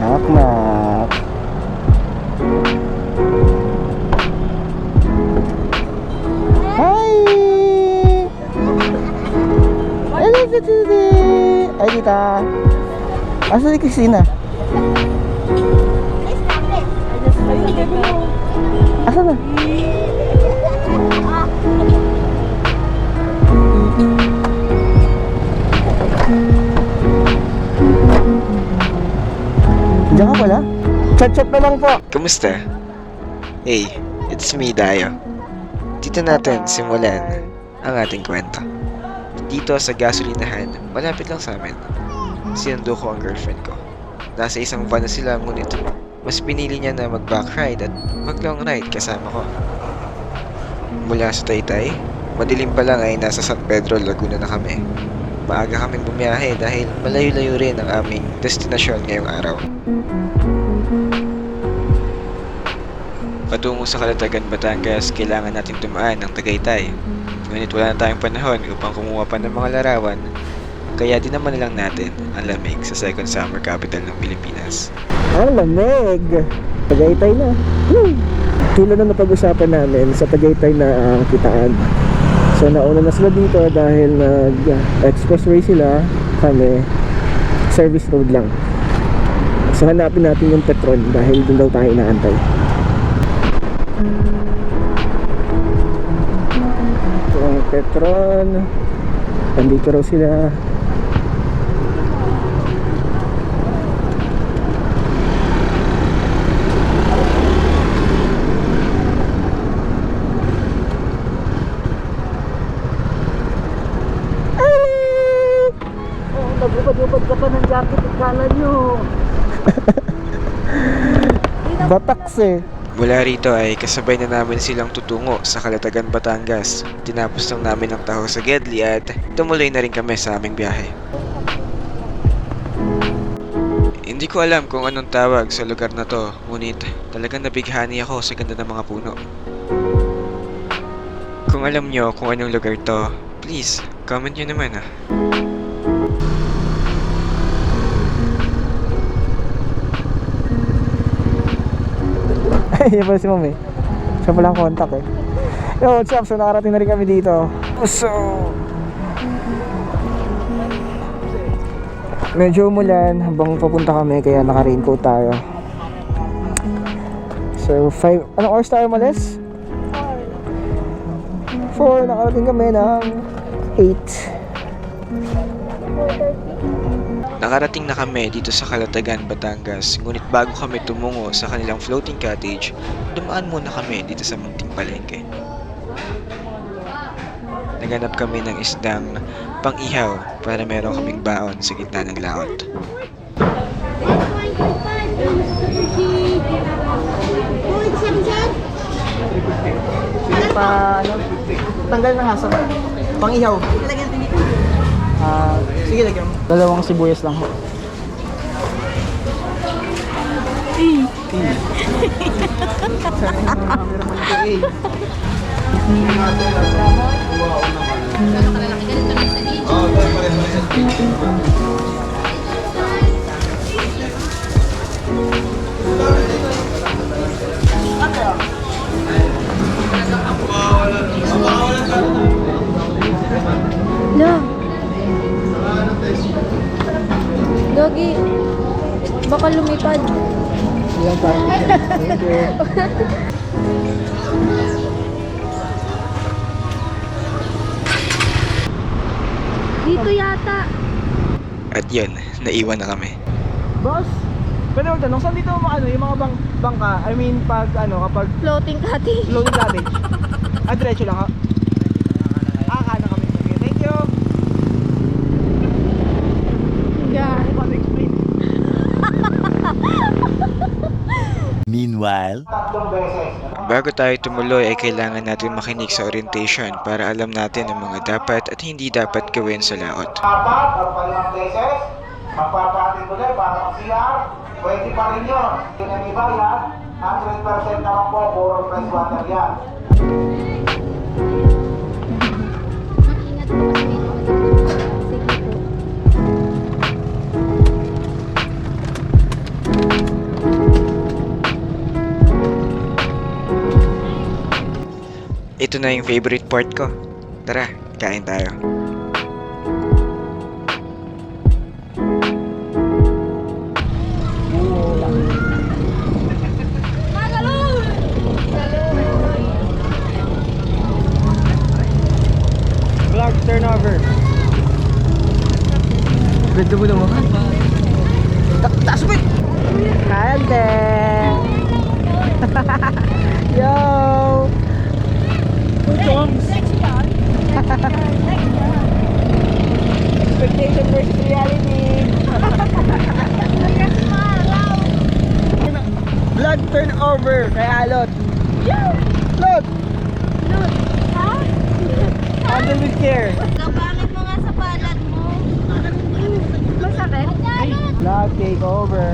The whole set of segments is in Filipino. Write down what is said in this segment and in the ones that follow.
Knock knock. Hi! Hello, Titi! Ay, tita. Asa si Christina? Asa na? Diyan ka pala? Chat-chat na lang po. Kumusta? Hey, it's me, Dayo. Dito natin simulan ang ating kwento. Dito sa gasolinahan, malapit lang sa amin. Sinundo ko ang girlfriend ko. Nasa isang van na sila, ngunit mas pinili niya na mag-back ride at mag-long ride kasama ko. Mula sa Taytay, madilim pa lang ay nasa San Pedro, Laguna na kami. Maaga kaming bumiyahe dahil malayo-layo rin ang aming destinasyon ngayong araw. Patungo sa Calatagan, Batangas, kailangan natin dumaan ng Tagaytay. Ngunit wala na tayong panahon upang kumuha pa ng mga larawan, kaya dinaman na lang natin ang lamig sa second summer capital ng Pilipinas. Ang lamig! Tagaytay na. Tulad na napag-usapan namin, sa Tagaytay na ang kitaan. So nauna na sila dito dahil nag-expressway sila, kami service road lang. So hanapin natin yung Petron dahil doon daw tayo inaantay. Yung Petron, andito raw sila. Nagubad-ubad ka pa ng jacket, ikala nyo. Bataks eh. Mula rito ay kasabay na namin silang tutungo sa Calatagan, Batangas. Tinapos lang namin ang taho sa Gedli at tumuloy na rin kami sa aming biyahe. Hindi ko alam kung anong tawag sa lugar na to, ngunit talagang nabighani ako sa ganda ng mga puno. Kung alam nyo kung anong lugar to, please, comment nyo naman ah. Yan pala si Mami. Siya pala ang contact eh. Yo, what's up? So nakarating na rin kami dito. So medyo umulan habang papunta kami, kaya naka-raincoat tayo. So 5, anong oras tayo malis? 4, nakarating kami ng 8. Nakarating na kami dito sa Calatagan, Batangas, ngunit bago kami tumungo sa kanilang floating cottage, dumaan muna kami dito sa munting palengke. Naganap kami ng isdang pang-ihaw para meron kaming baon sa gitna ng laot. Sige pa, ano? Tanggal ng hasa. Pang-ihaw. Sige, lagyan mo. Dalawang sibuyas lang ho. Gogi, baka lumipad. Ilang tayo. Thank you. Dito yata. At yun, naiwan na kami. Boss, pwede magtanong, saan dito yung mga bangka? I mean, kapag Floating cottage. floating cottage. Diretso lang ha? Kanan kami. Okay, thank you. Yeah. Paano explain? Meanwhile, Bago tayo tumuloy ay kailangan natin makinig sa orientation para alam natin ang mga dapat at hindi dapat gawin sa laot. Apat o 5 beses, magpapatid ulit para CR, pwede pa rin yun. Yung ang iba yan, 100% naman po, puro fresh water yan. Ingat po kasi may sige po. Ito na yung favorite part ko. Tara, kain tayo. Vlog turnover. Ganda mo naman. Taas mo! Hande! Yo! Chongs! Expectation versus reality. Vlog turnover kay Alot. Lot! Handle with care. Kapangit mo nga sa palad mo. Masakit? Vlog takeover.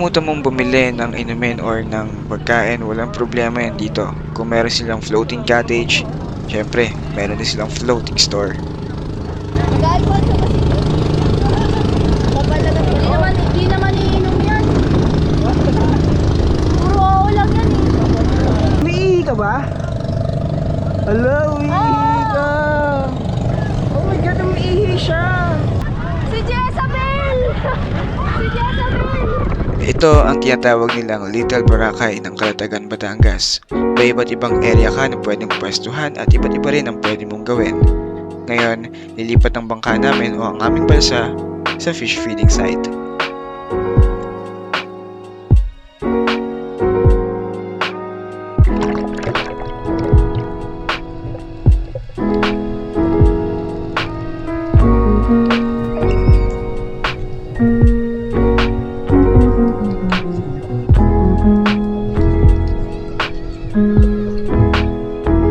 kalimutan mong bumili ng inumin or ng pagkain, walang problema yan dito. Kung meron silang floating cottage, syempre, meron din silang floating store. Nag-iPhone ka kasi. Kapal na hindi naman iinom yan. Puro oo lang yan eh. Umiihi ka ba? Hello, umiihi ka! Oh my God, umiihi siya! Si Jezabel! Si Jezabel! Ito ang tinatawag nilang Little Boracay ng Calatagan, Batangas. May iba't ibang area ka na pwedeng pwestuhan at iba't iba rin ang pwede mong gawin. Ngayon, lilipat ang bangka namin o ang aming balsa sa fish feeding site.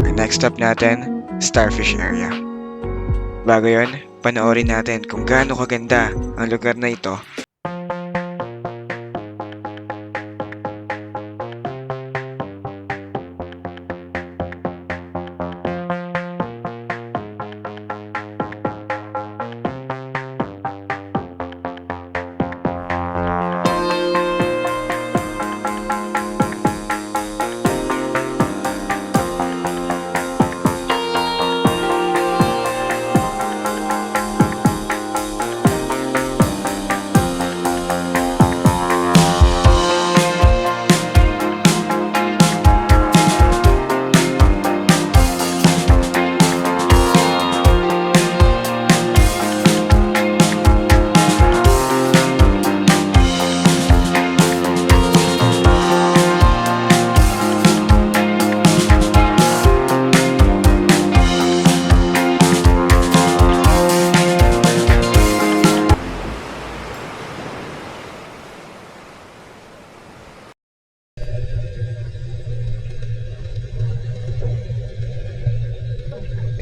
Ang next stop natin, Starfish Area. Bago yon, panoorin natin kung gaano kaganda ang lugar na ito.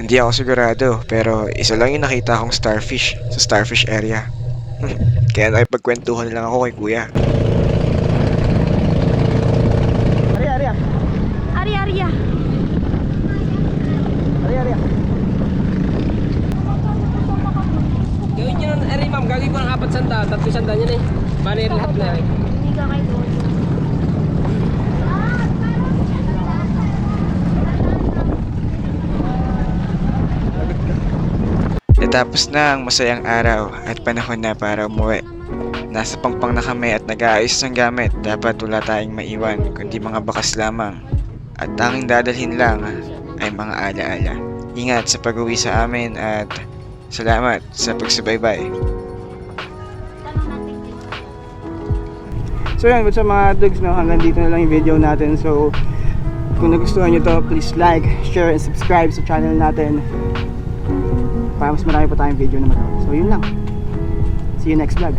Hindi ako sigurado, pero isa lang yung nakita kong starfish sa Starfish Area. Kaya nakipagkwentuhan lang ako kay kuya. Ari, ari, ah. Ari-ariya. Ari, ari, ah. Gawin nyo nun, ma'am, gagawin ko ng 4 sanda, 3 sanda nyo na eh. Bali lahat na eh. Hindi ka kay doon. Natapos na ang masayang araw at panahon na para umuwi. Nasa pangpang na kami at nag-aayos ng gamit. Dapat wala tayong maiwan kundi mga bakas lamang. At tanging dadalhin lang ay mga alaala. Ingat sa pag-uwi sa amin at salamat sa pagsubaybay. So yan, what's up mga dogs, no? Hanggang dito na lang yung video natin. So kung nagustuhan nyo to, please like, share, and subscribe sa channel natin para mas marami pa tayong video na magawa. So yun lang. See you next vlog.